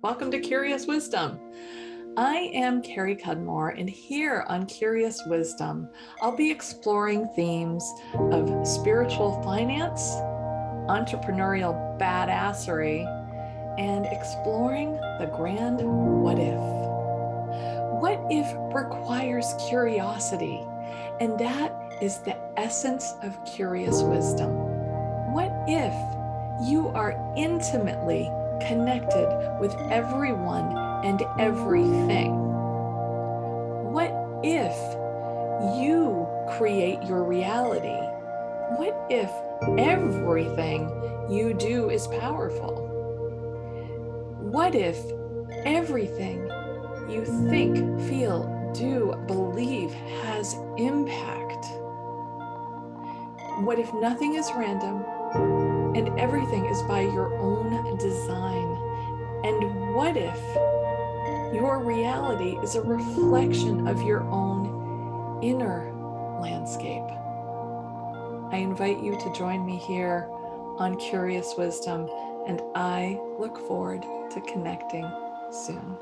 Welcome to Curious Wisdom. I am Kerry Cudmore, and here on Curious Wisdom, I'll be exploring themes of spiritual finance, entrepreneurial badassery, and exploring the grand what if. What if requires curiosity, and that is the essence of Curious Wisdom. What if you are intimately connected with everyone and everything? What if you create your reality? What if everything you do is powerful? What if everything you think, feel, do, believe has impact? What if nothing is random and everything is by your own design? And what if your reality is a reflection of your own inner landscape? I invite you to join me here on Curious Wisdom, and I look forward to connecting soon.